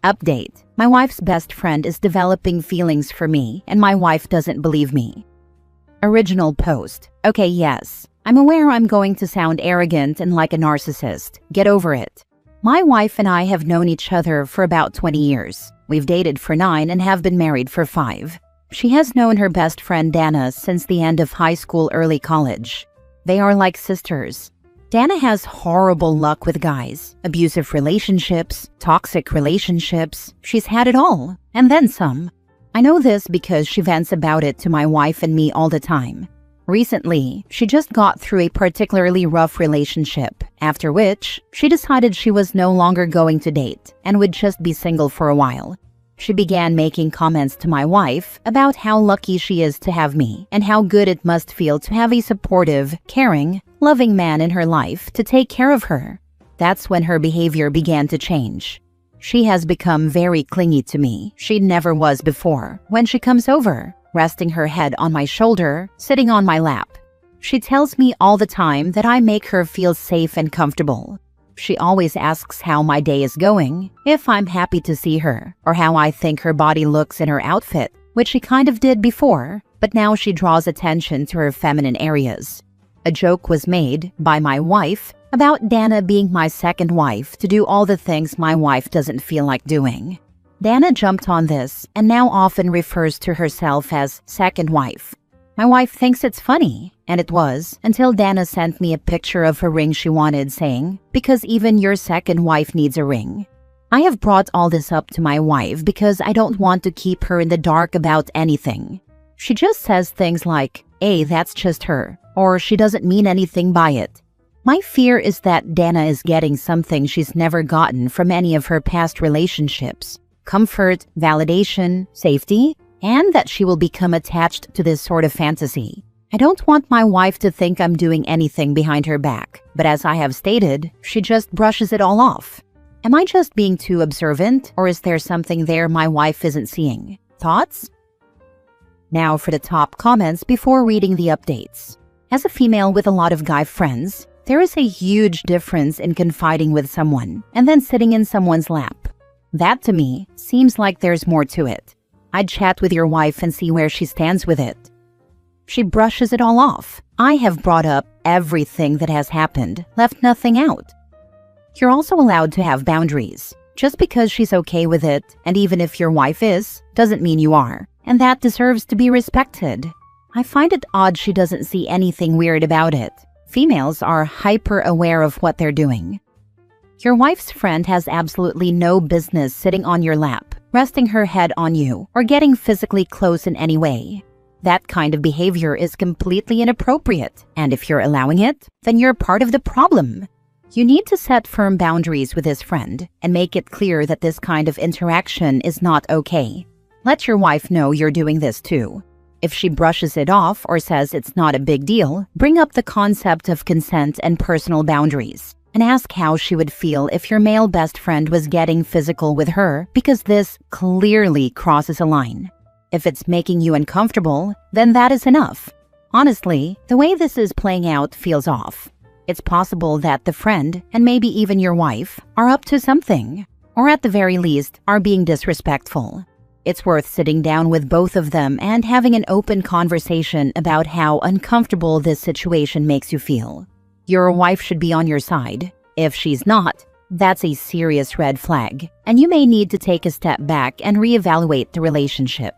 Update. My wife's best friend is developing feelings for me, and my wife doesn't believe me. Original post. Okay, yes. I'm aware I'm going to sound arrogant and like a narcissist. Get over it. My wife and I have known each other for about 20 years. We've dated for 9 and have been married for 5. She has known her best friend Dana since the end of high school, early college. They are like sisters. Dana has horrible luck with guys, abusive relationships, toxic relationships. She's had it all, and then some. I know this because she vents about it to my wife and me all the time. Recently, she just got through a particularly rough relationship, after which she decided she was no longer going to date and would just be single for a while. She began making comments to my wife about how lucky she is to have me and how good it must feel to have a supportive, caring, loving man in her life to take care of her. That's when her behavior began to change. She has become very clingy to me. She never was before. When she comes over, resting her head on my shoulder, sitting on my lap. She tells me all the time that I make her feel safe and comfortable. She always asks how my day is going, if I'm happy to see her, or how I think her body looks in her outfit, which she kind of did before, but now she draws attention to her feminine areas. A joke was made by my wife about Dana being my second wife to do all the things my wife doesn't feel like doing. Dana jumped on this and now often refers to herself as second wife. My wife thinks it's funny, and it was, until Dana sent me a picture of her ring she wanted, saying, "Because even your second wife needs a ring." I have brought all this up to my wife because I don't want to keep her in the dark about anything. She just says things like, "Hey, that's just her," or she doesn't mean anything by it. My fear is that Dana is getting something she's never gotten from any of her past relationships: comfort, validation, safety, and that she will become attached to this sort of fantasy. I don't want my wife to think I'm doing anything behind her back, but as I have stated, she just brushes it all off. Am I just being too observant, or is there something there my wife isn't seeing? Thoughts? Now for the top comments before reading the updates. As a female with a lot of guy friends, there is a huge difference in confiding with someone and then sitting in someone's lap. That to me seems like there's more to it. I'd chat with your wife and see where she stands with it. She brushes it all off. I have brought up everything that has happened, left nothing out. You're also allowed to have boundaries. Just because she's okay with it, and even if your wife is, doesn't mean you are, and that deserves to be respected. I find it odd she doesn't see anything weird about it. Females are hyper aware of what they're doing. Your wife's friend has absolutely no business sitting on your lap, resting her head on you, or getting physically close in any way. That kind of behavior is completely inappropriate, and if you're allowing it, then you're part of the problem. You need to set firm boundaries with this friend and make it clear that this kind of interaction is not okay. Let your wife know you're doing this too. If she brushes it off or says it's not a big deal, bring up the concept of consent and personal boundaries, and ask how she would feel if your male best friend was getting physical with her, because this clearly crosses a line. If it's making you uncomfortable, then that is enough. Honestly, the way this is playing out feels off. It's possible that the friend, and maybe even your wife, are up to something, or at the very least, are being disrespectful. It's worth sitting down with both of them and having an open conversation about how uncomfortable this situation makes you feel. Your wife should be on your side. If she's not, that's a serious red flag, and you may need to take a step back and reevaluate the relationship.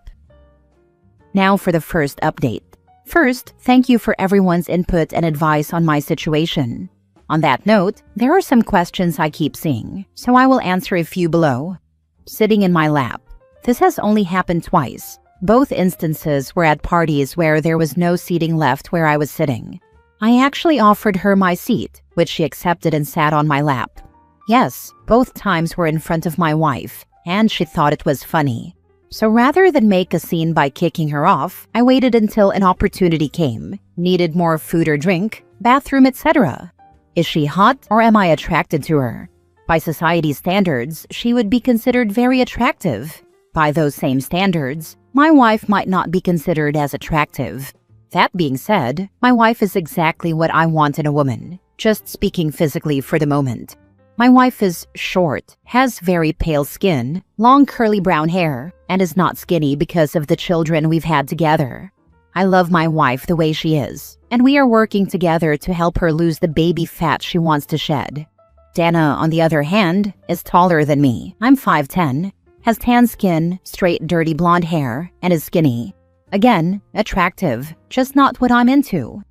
Now for the first update. First, thank you for everyone's input and advice on my situation. On that note, there are some questions I keep seeing, so I will answer a few below. Sitting in my lap. This has only happened twice. Both instances were at parties where there was no seating left where I was sitting. I actually offered her my seat, which she accepted and sat on my lap. Yes, both times were in front of my wife, and she thought it was funny. So rather than make a scene by kicking her off, I waited until an opportunity came. Needed more food or drink, bathroom, etc. Is she hot or am I attracted to her? By society's standards, she would be considered very attractive. By those same standards, my wife might not be considered as attractive. That being said, my wife is exactly what I want in a woman, just speaking physically for the moment. My wife is short, has very pale skin, long curly brown hair, and is not skinny because of the children we've had together. I love my wife the way she is, and we are working together to help her lose the baby fat she wants to shed. Dana, on the other hand, is taller than me. I'm 5'10", has tan skin, straight dirty blonde hair, and is skinny. Again, attractive, just not what I'm into.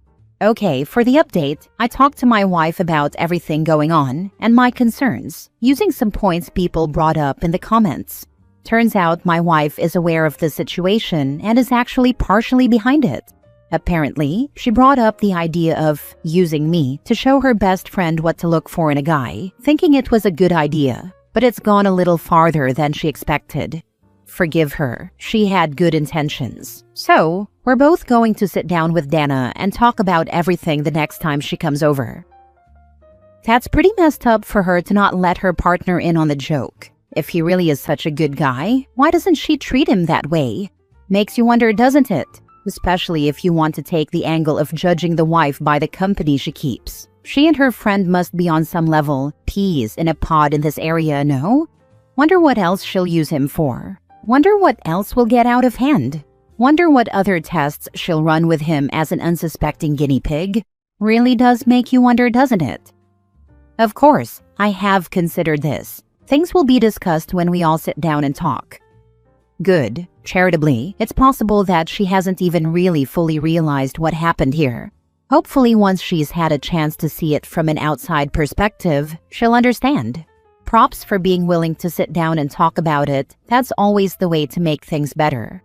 Okay, for the update, I talked to my wife about everything going on and my concerns, using some points people brought up in the comments. Turns out my wife is aware of the situation and is actually partially behind it. Apparently, she brought up the idea of using me to show her best friend what to look for in a guy, thinking it was a good idea, but it's gone a little farther than she expected. Forgive her, she had good intentions. So, we're both going to sit down with Dana and talk about everything the next time she comes over. That's pretty messed up for her to not let her partner in on the joke. If he really is such a good guy, why doesn't she treat him that way? Makes you wonder, doesn't it? Especially if you want to take the angle of judging the wife by the company she keeps. She and her friend must be on some level peas in a pod in this area, no? Wonder what else she'll use him for. Wonder what else will get out of hand. Wonder what other tests she'll run with him as an unsuspecting guinea pig. Really does make you wonder, doesn't it? Of course, I have considered this. Things will be discussed when we all sit down and talk. Good. Charitably, it's possible that she hasn't even really fully realized what happened here. Hopefully, once she's had a chance to see it from an outside perspective, she'll understand. Props for being willing to sit down and talk about it. That's always the way to make things better.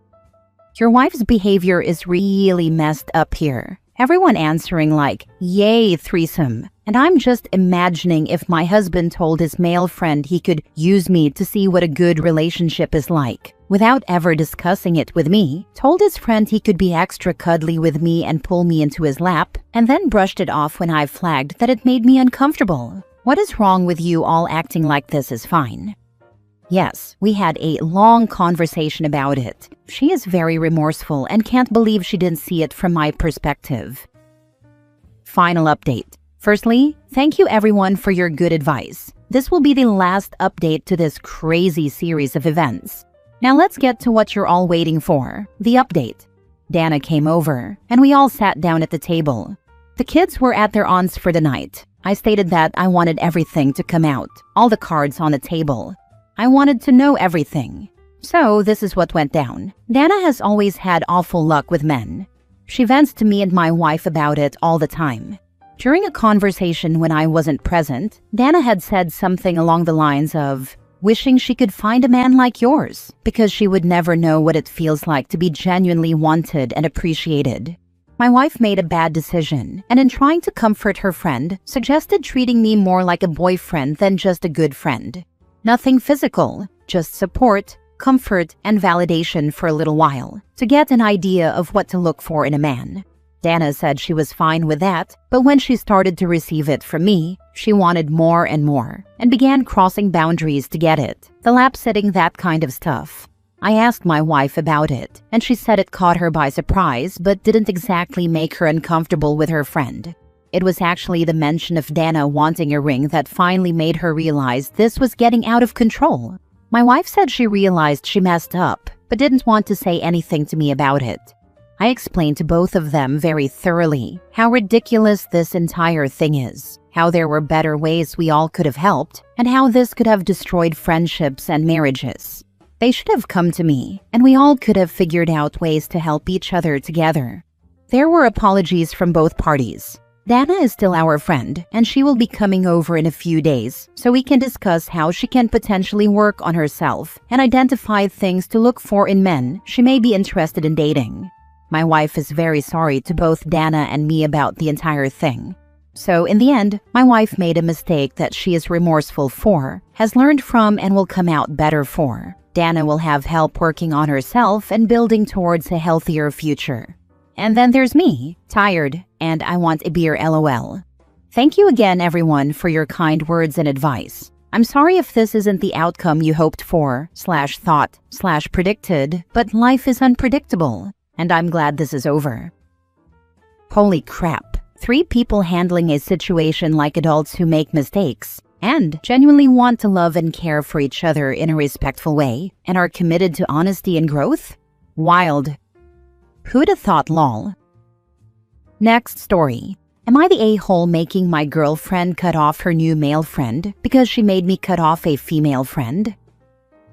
Your wife's behavior is really messed up here. Everyone answering like, yay, threesome. And I'm just imagining if my husband told his male friend he could use me to see what a good relationship is like, without ever discussing it with me, told his friend he could be extra cuddly with me and pull me into his lap, and then brushed it off when I flagged that it made me uncomfortable. What is wrong with you all acting like this is fine? Yes, we had a long conversation about it. She is very remorseful and can't believe she didn't see it from my perspective. Final update. Firstly, thank you everyone for your good advice. This will be the last update to this crazy series of events. Now let's get to what you're all waiting for, the update. Dana came over, and we all sat down at the table. The kids were at their aunt's for the night. I stated that I wanted everything to come out, all the cards on the table. I wanted to know everything. So this is what went down. Dana has always had awful luck with men. She vents to me and my wife about it all the time. During a conversation when I wasn't present, Dana had said something along the lines of, wishing she could find a man like yours, because she would never know what it feels like to be genuinely wanted and appreciated. My wife made a bad decision, and in trying to comfort her friend, suggested treating me more like a boyfriend than just a good friend. Nothing physical, just support, comfort, and validation for a little while, to get an idea of what to look for in a man. Dana said she was fine with that, but when she started to receive it from me, she wanted more and more, and began crossing boundaries to get it, the lap-sitting, that kind of stuff. I asked my wife about it, and she said it caught her by surprise, but didn't exactly make her uncomfortable with her friend. It was actually the mention of Dana wanting a ring that finally made her realize this was getting out of control. My wife said she realized she messed up, but didn't want to say anything to me about it. I explained to both of them very thoroughly how ridiculous this entire thing is, how there were better ways we all could have helped, and how this could have destroyed friendships and marriages. They should have come to me, and we all could have figured out ways to help each other together. There were apologies from both parties. Dana is still our friend, and she will be coming over in a few days, so we can discuss how she can potentially work on herself and identify things to look for in men she may be interested in dating. My wife is very sorry to both Dana and me about the entire thing. So in the end, my wife made a mistake that she is remorseful for, has learned from, and will come out better for. Dana will have help working on herself and building towards a healthier future. And then there's me, tired, and I want a beer LOL. Thank you again everyone for your kind words and advice. I'm sorry if this isn't the outcome you hoped for, /thought, /predicted, but life is unpredictable, and I'm glad this is over. Holy crap, 3 people handling a situation like adults who make mistakes, and genuinely want to love and care for each other in a respectful way and are committed to honesty and growth? Wild. Who'd have thought, lol? Next story. Am I the a-hole making my girlfriend cut off her new male friend because she made me cut off a female friend?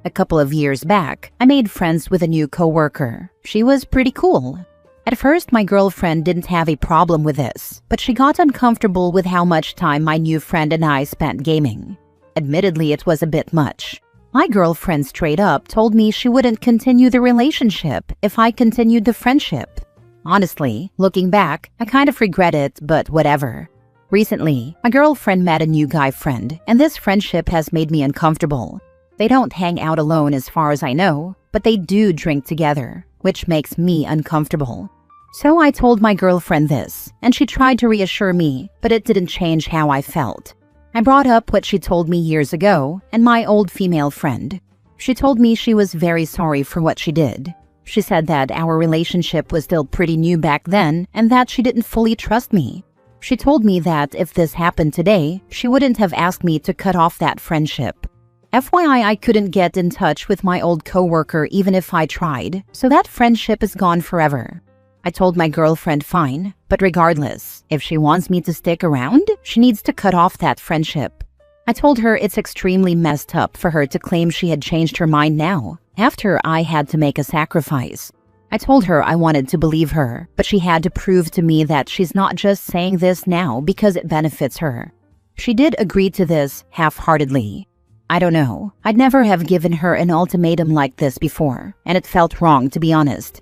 A couple of years back, I made friends with a new coworker. She was pretty cool. At first, my girlfriend didn't have a problem with this, but she got uncomfortable with how much time my new friend and I spent gaming. Admittedly, it was a bit much. My girlfriend straight up told me she wouldn't continue the relationship if I continued the friendship. Honestly, looking back, I kind of regret it, but whatever. Recently, my girlfriend met a new guy friend, and this friendship has made me uncomfortable. They don't hang out alone as far as I know, but they do drink together, which makes me uncomfortable. So I told my girlfriend this, and she tried to reassure me, but it didn't change how I felt. I brought up what she told me years ago, and my old female friend. She told me she was very sorry for what she did. She said that our relationship was still pretty new back then, and that she didn't fully trust me. She told me that if this happened today, she wouldn't have asked me to cut off that friendship. FYI, I couldn't get in touch with my old coworker even if I tried, so that friendship is gone forever. I told my girlfriend fine, but regardless, if she wants me to stick around, she needs to cut off that friendship. I told her it's extremely messed up for her to claim she had changed her mind now, after I had to make a sacrifice. I told her I wanted to believe her, but she had to prove to me that she's not just saying this now because it benefits her. She did agree to this half-heartedly. I don't know. I'd never have given her an ultimatum like this before, and it felt wrong, to be honest.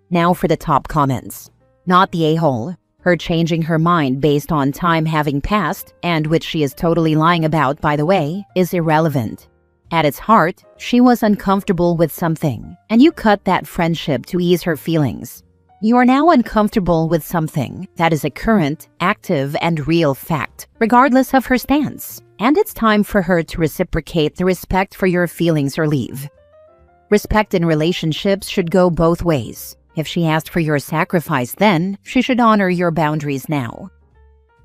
Now for the top comments. Not the a-hole. Her changing her mind based on time having passed, and which she is totally lying about, by the way, is irrelevant. At its heart, she was uncomfortable with something, and you cut that friendship to ease her feelings. You are now uncomfortable with something that is a current, active, and real fact, regardless of her stance. And it's time for her to reciprocate the respect for your feelings or leave. Respect in relationships should go both ways. If she asked for your sacrifice then, she should honor your boundaries now.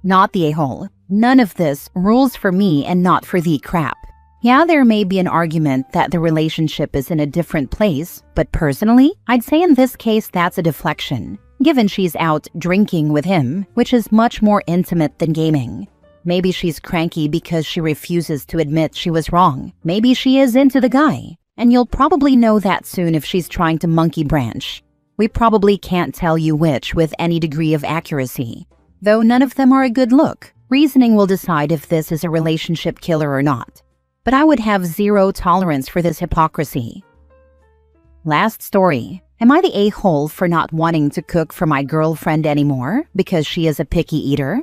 Not the a-hole. None of this rules for me and not for thee crap. Yeah, there may be an argument that the relationship is in a different place, but personally, I'd say in this case that's a deflection, given she's out drinking with him, which is much more intimate than gaming. Maybe she's cranky because she refuses to admit she was wrong. Maybe she is into the guy, and you'll probably know that soon if she's trying to monkey branch. We probably can't tell you which with any degree of accuracy. Though none of them are a good look, reasoning will decide if this is a relationship killer or not. But I would have zero tolerance for this hypocrisy. Last story. Am I the a-hole for not wanting to cook for my girlfriend anymore because she is a picky eater?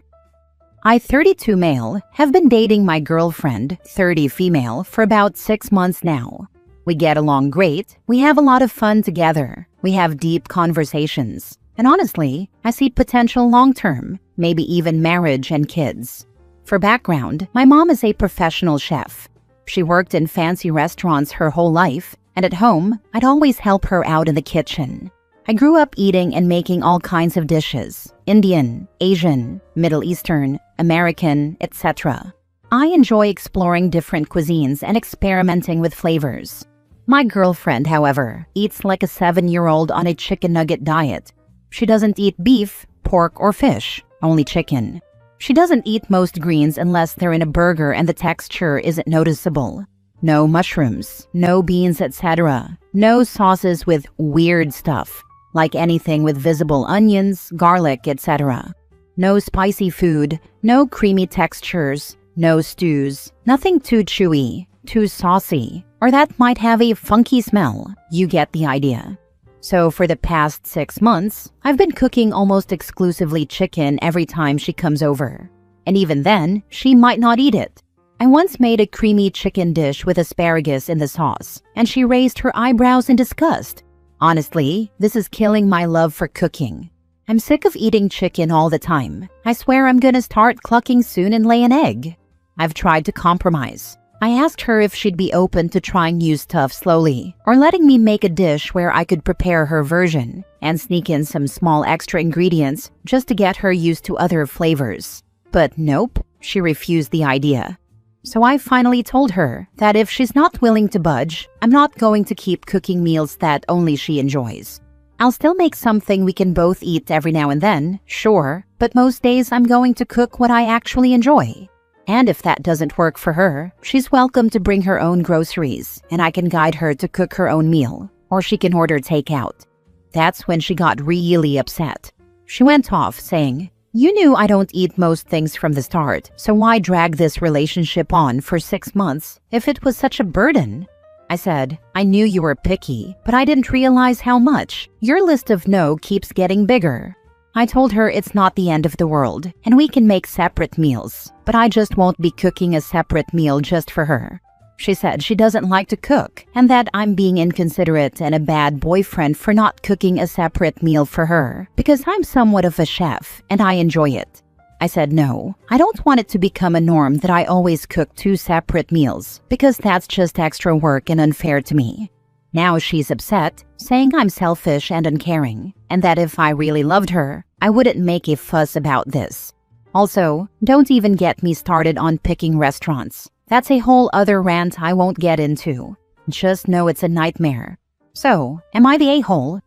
I, 32 male, have been dating my girlfriend, 30 female, for about 6 months now. We get along great, we have a lot of fun together, we have deep conversations, and honestly, I see potential long-term, maybe even marriage and kids. For background, my mom is a professional chef. She worked in fancy restaurants her whole life, and at home, I'd always help her out in the kitchen. I grew up eating and making all kinds of dishes: Indian, Asian, Middle Eastern, American, etc. I enjoy exploring different cuisines and experimenting with flavors. My girlfriend, however, eats like a 7-year-old on a chicken nugget diet. She doesn't eat beef, pork, or fish, only chicken. She doesn't eat most greens unless they're in a burger and the texture isn't noticeable. No mushrooms, no beans, etc. No sauces with weird stuff, like anything with visible onions, garlic, etc. No spicy food, no creamy textures, no stews, nothing too chewy, too saucy, or that might have a funky smell. You get the idea. So for the past 6 months, I've been cooking almost exclusively chicken every time she comes over. And even then, she might not eat it. I once made a creamy chicken dish with asparagus in the sauce, and she raised her eyebrows in disgust. Honestly, this is killing my love for cooking. I'm sick of eating chicken all the time. I swear I'm gonna start clucking soon and lay an egg. I've tried to compromise. I asked her if she'd be open to trying new stuff slowly, or letting me make a dish where I could prepare her version and sneak in some small extra ingredients just to get her used to other flavors. But nope, she refused the idea. So I finally told her that if she's not willing to budge, I'm not going to keep cooking meals that only she enjoys. I'll still make something we can both eat every now and then, sure, but most days I'm going to cook what I actually enjoy. And if that doesn't work for her, she's welcome to bring her own groceries, and I can guide her to cook her own meal, or she can order takeout. That's when she got really upset. She went off saying, "You knew I don't eat most things from the start, so why drag this relationship on for 6 months if it was such a burden?" I said, "I knew you were picky, but I didn't realize how much. Your list of no keeps getting bigger." I told her it's not the end of the world, and we can make separate meals, but I just won't be cooking a separate meal just for her. She said she doesn't like to cook, and that I'm being inconsiderate and a bad boyfriend for not cooking a separate meal for her, because I'm somewhat of a chef, and I enjoy it. I said no, I don't want it to become a norm that I always cook 2 separate meals, because that's just extra work and unfair to me. Now she's upset, saying I'm selfish and uncaring, and that if I really loved her, I wouldn't make a fuss about this. Also, don't even get me started on picking restaurants. That's a whole other rant I won't get into. Just know it's a nightmare. So, am I the a-hole?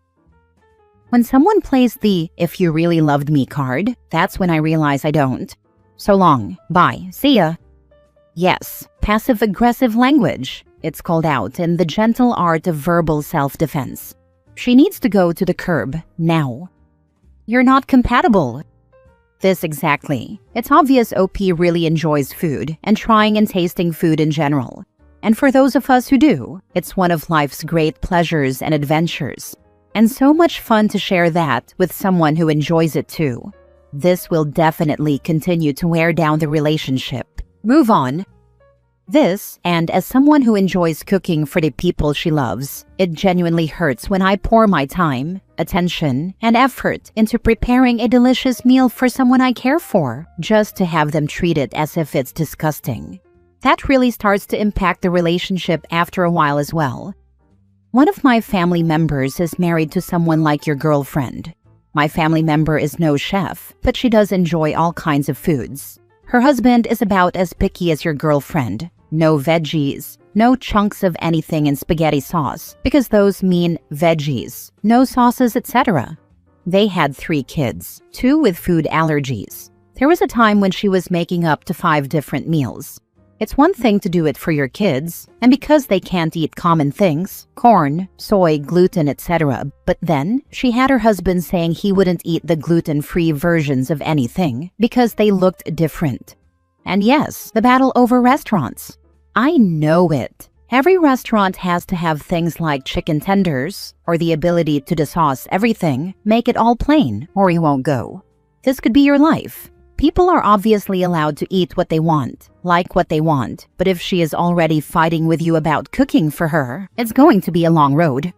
When someone plays the "if you really loved me" card, that's when I realize I don't. So long. Bye. See ya. Yes, passive-aggressive language. It's called out in the gentle art of verbal self-defense. She needs to go to the curb, now. You're not compatible. This exactly. It's obvious OP really enjoys food and trying and tasting food in general. And for those of us who do, it's one of life's great pleasures and adventures. And so much fun to share that with someone who enjoys it too. This will definitely continue to wear down the relationship. Move on. This, and as someone who enjoys cooking for the people she loves, it genuinely hurts when I pour my time, attention, and effort into preparing a delicious meal for someone I care for, just to have them treat it as if it's disgusting. That really starts to impact the relationship after a while as well. One of my family members is married to someone like your girlfriend. My family member is no chef, but she does enjoy all kinds of foods. Her husband is about as picky as your girlfriend. No veggies, no chunks of anything in spaghetti sauce, because those mean veggies, no sauces, etc. They had 3 kids, 2 with food allergies. There was a time when she was making up to 5 different meals. It's one thing to do it for your kids, and because they can't eat common things, corn, soy, gluten, etc., but then she had her husband saying he wouldn't eat the gluten-free versions of anything because they looked different. And yes, the battle over restaurants. I know it. Every restaurant has to have things like chicken tenders, or the ability to desauce everything, make it all plain, or you won't go. This could be your life. People are obviously allowed to eat what they want, like what they want, but if she is already fighting with you about cooking for her, it's going to be a long road.